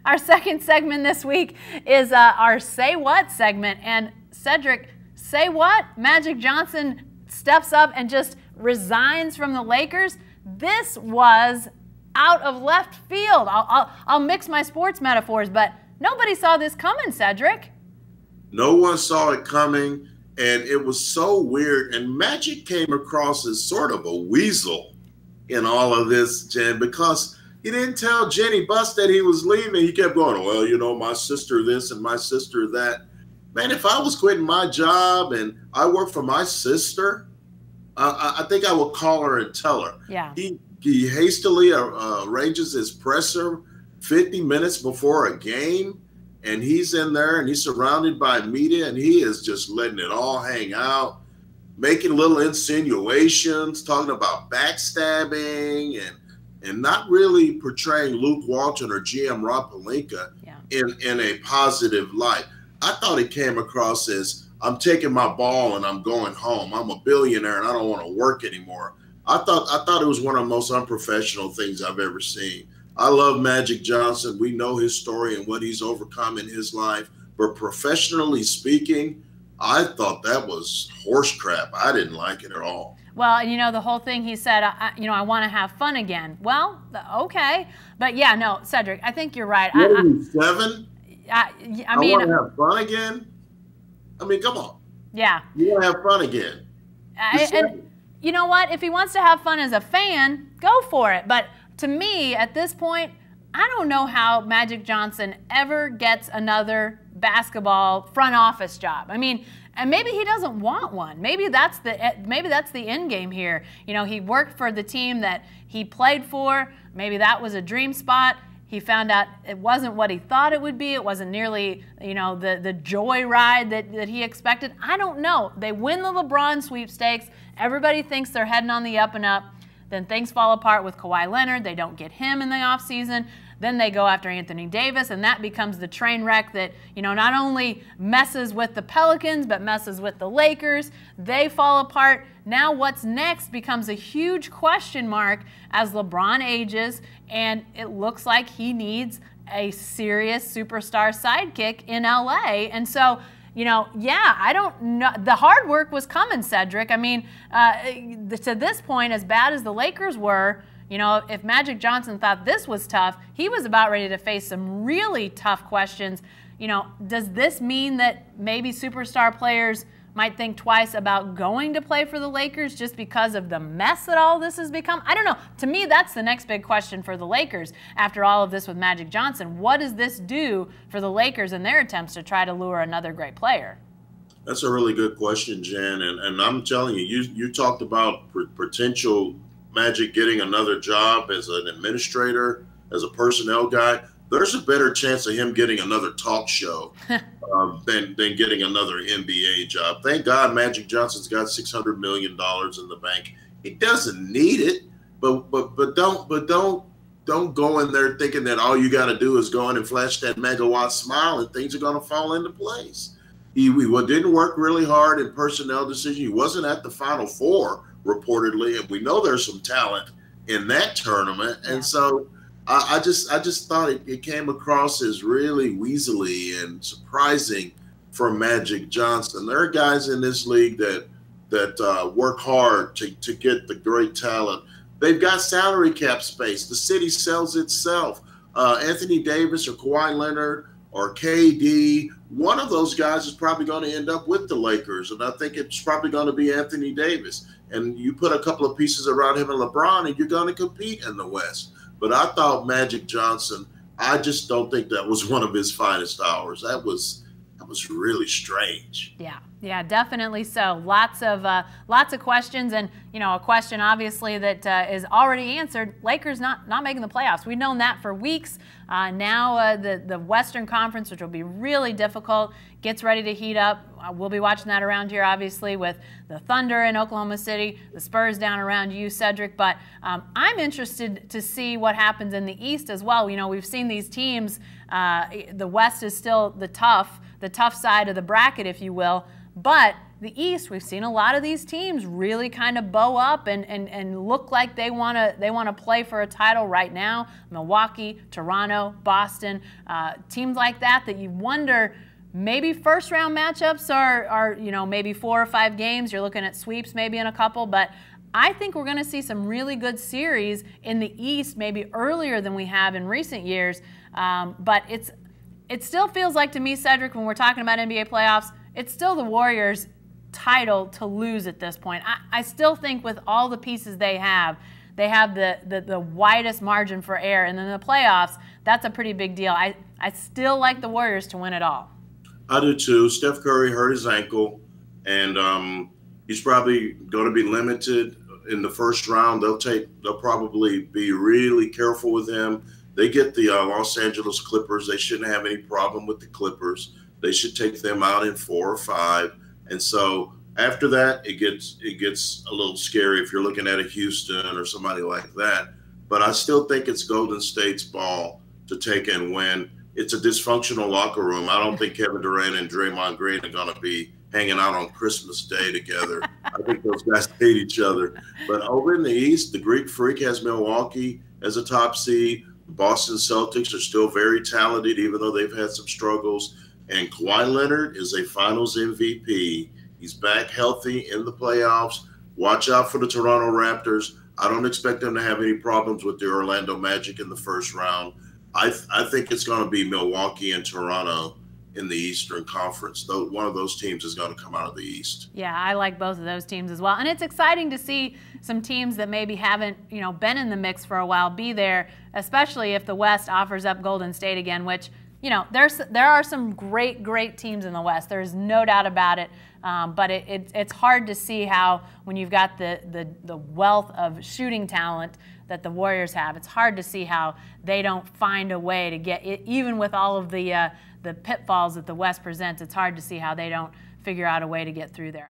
Our second segment this week is our Say What segment. And Cedric, say what? Magic Johnson steps up and just resigns from the Lakers. This was out of left field. I'll mix my sports metaphors, but nobody saw this coming, Cedric. No one saw it coming, and it was so weird. And Magic came across as sort of a weasel in all of this, Jen, because he didn't tell Jenny Buss that he was leaving. He kept going, well, you know, my sister this and my sister that. Man, if I was quitting my job and I worked for my sister, I think I would call her and tell her. Yeah. He hastily arranges his presser 50 minutes before a game, and he's in there and he's surrounded by media, and he is just letting it all hang out, making little insinuations, talking about backstabbing, and not really portraying Luke Walton or GM Rob Pelinka in a positive light. I thought it came across as, I'm taking my ball and I'm going home. I'm a billionaire and I don't want to work anymore. I thought it was one of the most unprofessional things I've ever seen. I love Magic Johnson. We know his story and what he's overcome in his life. But professionally speaking, I thought that was horse crap. I didn't like it at all. Well, you know, the whole thing he said, I want to have fun again. Well, okay. But yeah, no, Cedric, I think you're right. What are you, 7? I mean, want to have fun again? I mean, come on. Yeah. You want to have fun again. And you know what? If he wants to have fun as a fan, go for it. But to me, at this point, I don't know how Magic Johnson ever gets another basketball front office job. I mean, and maybe he doesn't want one. Maybe that's the end game here. You know, he worked for the team that he played for. Maybe that was a dream spot. He found out it wasn't what he thought it would be. It wasn't nearly, you know, the joy ride that he expected. I don't know. They win the LeBron sweepstakes. Everybody thinks they're heading on the up and up. Then things fall apart with Kawhi Leonard. They don't get him in the offseason. Then they go after Anthony Davis, and that becomes the train wreck that, you know, not only messes with the Pelicans, but messes with the Lakers. They fall apart. Now what's next becomes a huge question mark as LeBron ages, and it looks like he needs a serious superstar sidekick in LA. And so, you know, yeah, I don't know. The hard work was coming, Cedric. I mean, to this point, as bad as the Lakers were, you know, if Magic Johnson thought this was tough, he was about ready to face some really tough questions. You know, does this mean that maybe superstar players might think twice about going to play for the Lakers just because of the mess that all this has become? I don't know. To me, that's the next big question for the Lakers after all of this with Magic Johnson. What does this do for the Lakers in their attempts to try to lure another great player? That's a really good question, Jen. And I'm telling you, you talked about potential Magic getting another job as an administrator, as a personnel guy. There's a better chance of him getting another talk show than getting another NBA job. Thank God Magic Johnson's got $600 million in the bank. He doesn't need it, but don't go in there thinking that all you got to do is go in and flash that megawatt smile and things are going to fall into place. He didn't work really hard in personnel decisions. He wasn't at the Final Four reportedly, and we know there's some talent in that tournament. And so I just thought it came across as really weaselly and surprising for Magic Johnson. There are guys in this league that work hard to get the great talent. They've got salary cap space. The city sells itself. Anthony Davis or Kawhi Leonard or KD, one of those guys is probably going to end up with the Lakers, and I think it's probably going to be Anthony Davis. And you put a couple of pieces around him and LeBron, and you're going to compete in the West. But I thought Magic Johnson, I just don't think that was one of his finest hours. That was really strange. Yeah, definitely so. Lots of questions, and you know, a question obviously that is already answered. Lakers not making the playoffs. We've known that for weeks. Now the Western Conference, which will be really difficult, gets ready to heat up. We'll be watching that around here, obviously, with the Thunder in Oklahoma City, the Spurs down around you, Cedric. But I'm interested to see what happens in the East as well. You know, we've seen these teams. The West is still the tough side of the bracket, if you will. But the East, we've seen a lot of these teams really kind of bow up and look like they want to play for a title right now. Milwaukee, Toronto, Boston, teams like that you wonder, maybe first round matchups are maybe 4 or 5 games. You're looking at sweeps maybe in a couple, but I think we're going to see some really good series in the East maybe earlier than we have in recent years. But it still feels like to me, Cedric, when we're talking about NBA playoffs, it's still the Warriors' title to lose at this point. I still think with all the pieces they have the widest margin for error. And then the playoffs, that's a pretty big deal. I still like the Warriors to win it all. I do too. Steph Curry hurt his ankle, and he's probably going to be limited in the first round. They'll probably be really careful with him. They get the Los Angeles Clippers. They shouldn't have any problem with the Clippers. They should take them out in 4 or 5. And so after that, it gets a little scary if you're looking at a Houston or somebody like that. But I still think it's Golden State's ball to take and win. It's a dysfunctional locker room. I don't think Kevin Durant and Draymond Green are going to be hanging out on Christmas Day together. I think those guys hate each other. But over in the East, the Greek Freak has Milwaukee as a top seed. The Boston Celtics are still very talented, even though they've had some struggles. And Kawhi Leonard is a Finals MVP. He's back healthy in the playoffs. Watch out for the Toronto Raptors. I don't expect them to have any problems with the Orlando Magic in the first round. I think it's going to be Milwaukee and Toronto in the Eastern Conference. Though one of those teams is going to come out of the East. Yeah, I like both of those teams as well. And it's exciting to see some teams that maybe haven't, been in the mix for a while be there, especially if the West offers up Golden State again, which, there are some great teams in the West. There's no doubt about it. But it's hard to see how, when you've got the wealth of shooting talent that the Warriors have, it's hard to see how they don't find a way to get it, even with all of the pitfalls that the West presents. It's hard to see how they don't figure out a way to get through there.